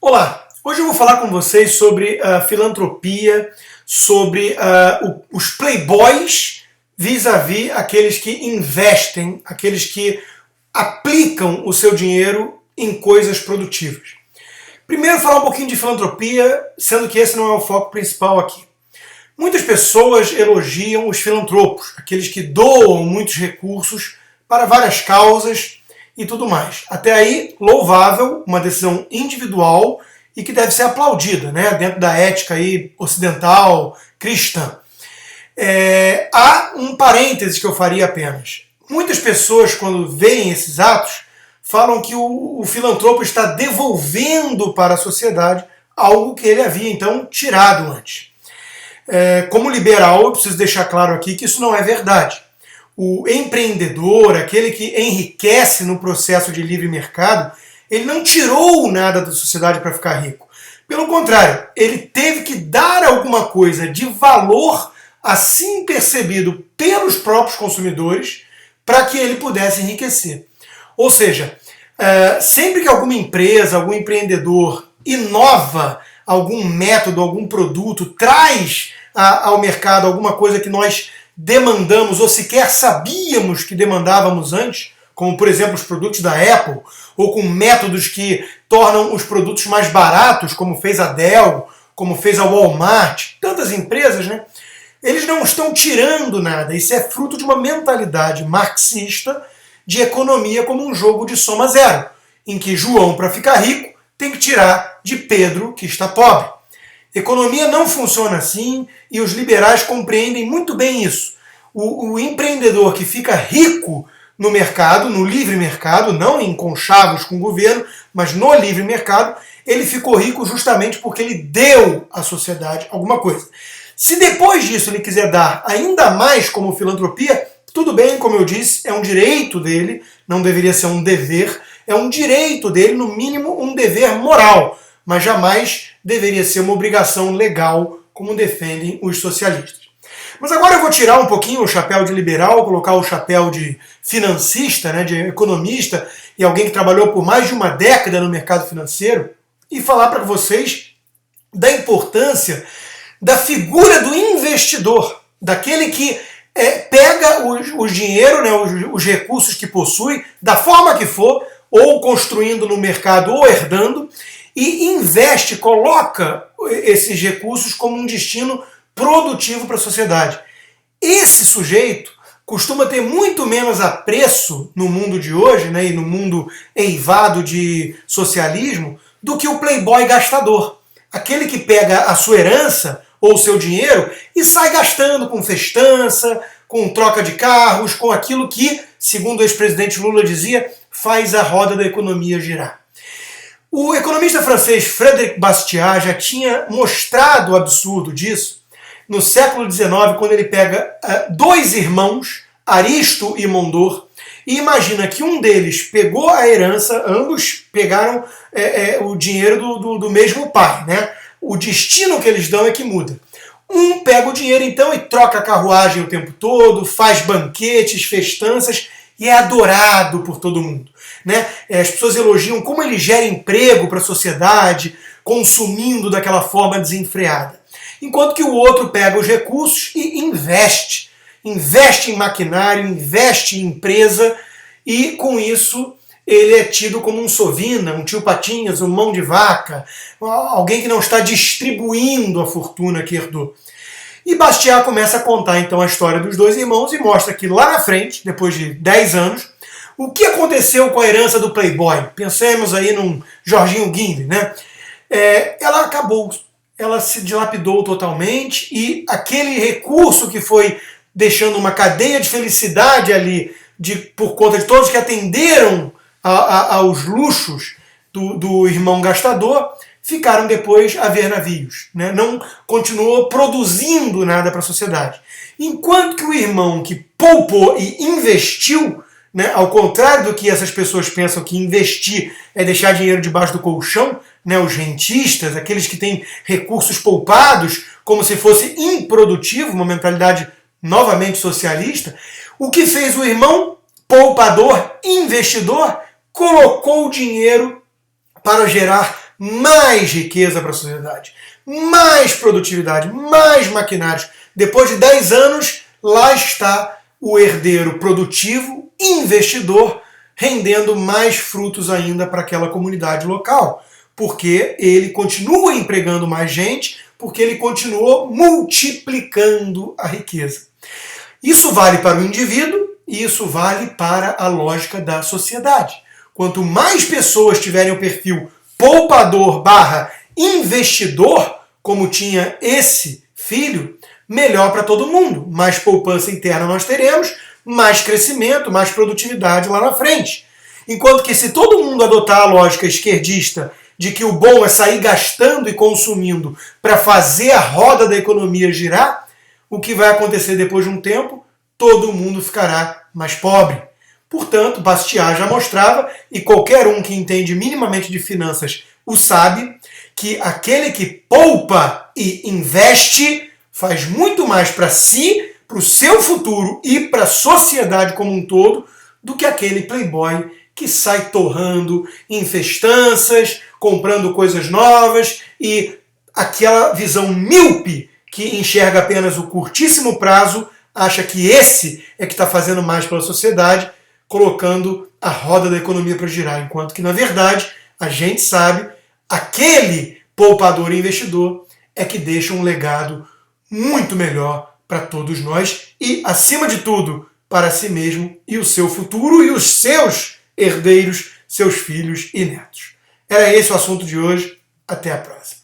Olá, hoje eu vou falar com vocês sobre filantropia, sobre os playboys vis-à-vis aqueles que investem, aqueles que aplicam o seu dinheiro em coisas produtivas. Primeiro falar um pouquinho de filantropia, sendo que esse não é o foco principal aqui. Muitas pessoas elogiam os filantropos, aqueles que doam muitos recursos para várias causas e tudo mais. Até aí, louvável, uma decisão individual e que deve ser aplaudida, né, dentro da ética aí ocidental, cristã. Há um parêntese que eu faria apenas. Muitas pessoas, quando veem esses atos, falam que o filantropo está devolvendo para a sociedade algo que ele havia, então, tirado antes. Como liberal, eu preciso deixar claro aqui que isso não é verdade. O empreendedor, aquele que enriquece no processo de livre mercado, ele não tirou nada da sociedade para ficar rico. Pelo contrário, ele teve que dar alguma coisa de valor assim percebido pelos próprios consumidores para que ele pudesse enriquecer. Ou seja, sempre que alguma empresa, algum empreendedor inova algum método, algum produto, traz ao mercado alguma coisa que nós demandamos ou sequer sabíamos que demandávamos antes, como por exemplo os produtos da Apple, ou com métodos que tornam os produtos mais baratos, como fez a Dell, como fez a Walmart, tantas empresas, né? Eles não estão tirando nada, isso é fruto de uma mentalidade marxista de economia como um jogo de soma zero, em que João, para ficar rico, tem que tirar de Pedro, que está pobre. Economia não funciona assim e os liberais compreendem muito bem isso. O empreendedor que fica rico no mercado, no livre mercado, não em conchavos com o governo, mas no livre mercado, ele ficou rico justamente porque ele deu à sociedade alguma coisa. Se depois disso ele quiser dar ainda mais como filantropia, tudo bem, como eu disse, é um direito dele, não deveria ser um dever, é um direito dele, no mínimo um dever moral, mas jamais deveria ser uma obrigação legal, como defendem os socialistas. Mas agora eu vou tirar um pouquinho o chapéu de liberal, colocar o chapéu de financista, né, de economista, e alguém que trabalhou por mais de uma década no mercado financeiro, e falar para vocês da importância da figura do investidor, daquele que pega o dinheiro, né, os recursos que possui, da forma que for, ou construindo no mercado ou herdando, e investe, coloca esses recursos como um destino produtivo para a sociedade. Esse sujeito costuma ter muito menos apreço no mundo de hoje, né, e no mundo eivado de socialismo, do que o playboy gastador. Aquele que pega a sua herança ou o seu dinheiro e sai gastando com festança, com troca de carros, com aquilo que, segundo o ex-presidente Lula dizia, faz a roda da economia girar. O economista francês Frédéric Bastiat já tinha mostrado o absurdo disso no século XIX, quando ele pega dois irmãos, Aristo e Mondor, e imagina que um deles pegou a herança, ambos pegaram o dinheiro do mesmo pai, né? O destino que eles dão é que muda. Um pega o dinheiro então e troca a carruagem o tempo todo, faz banquetes, festanças e é adorado por todo mundo, né? As pessoas elogiam como ele gera emprego para a sociedade, consumindo daquela forma desenfreada. Enquanto que o outro pega os recursos e investe. Investe em maquinário, investe em empresa e com isso ele é tido como um sovina, um tio Patinhas, um mão de vaca, alguém que não está distribuindo a fortuna que herdou. E Bastiat começa a contar então a história dos dois irmãos e mostra que lá na frente, depois de 10 anos, o que aconteceu com a herança do Playboy? Pensemos aí num Jorginho Guimbe, né? Ela acabou, ela se dilapidou totalmente e aquele recurso que foi deixando uma cadeia de felicidade ali por conta de todos que atenderam aos luxos do irmão gastador, ficaram depois a ver navios, né? Não continuou produzindo nada para a sociedade. Enquanto que o irmão que poupou e investiu, né, ao contrário do que essas pessoas pensam que investir é deixar dinheiro debaixo do colchão, né, os rentistas, aqueles que têm recursos poupados, como se fosse improdutivo, uma mentalidade novamente socialista, o que fez o irmão poupador, investidor, colocou o dinheiro para gerar mais riqueza para a sociedade, mais produtividade, mais maquinários. Depois de 10 anos, lá está o herdeiro produtivo, investidor, rendendo mais frutos ainda para aquela comunidade local, porque ele continua empregando mais gente, porque ele continuou multiplicando a riqueza. Isso vale para o indivíduo e isso vale para a lógica da sociedade. Quanto mais pessoas tiverem o perfil poupador / investidor, como tinha esse filho, melhor para todo mundo. Mais poupança interna nós teremos, mais crescimento, mais produtividade lá na frente. Enquanto que se todo mundo adotar a lógica esquerdista de que o bom é sair gastando e consumindo para fazer a roda da economia girar, o que vai acontecer depois de um tempo? Todo mundo ficará mais pobre. Portanto, Bastiat já mostrava, e qualquer um que entende minimamente de finanças o sabe, que aquele que poupa e investe faz muito mais para si, para o seu futuro e para a sociedade como um todo, do que aquele playboy que sai torrando em festanças, comprando coisas novas e aquela visão míope que enxerga apenas o curtíssimo prazo, acha que esse é que está fazendo mais pela sociedade, colocando a roda da economia para girar, enquanto que, na verdade, a gente sabe, aquele poupador e investidor é que deixa um legado muito melhor para todos nós e, acima de tudo, para si mesmo e o seu futuro e os seus herdeiros, seus filhos e netos. Era esse o assunto de hoje. Até a próxima.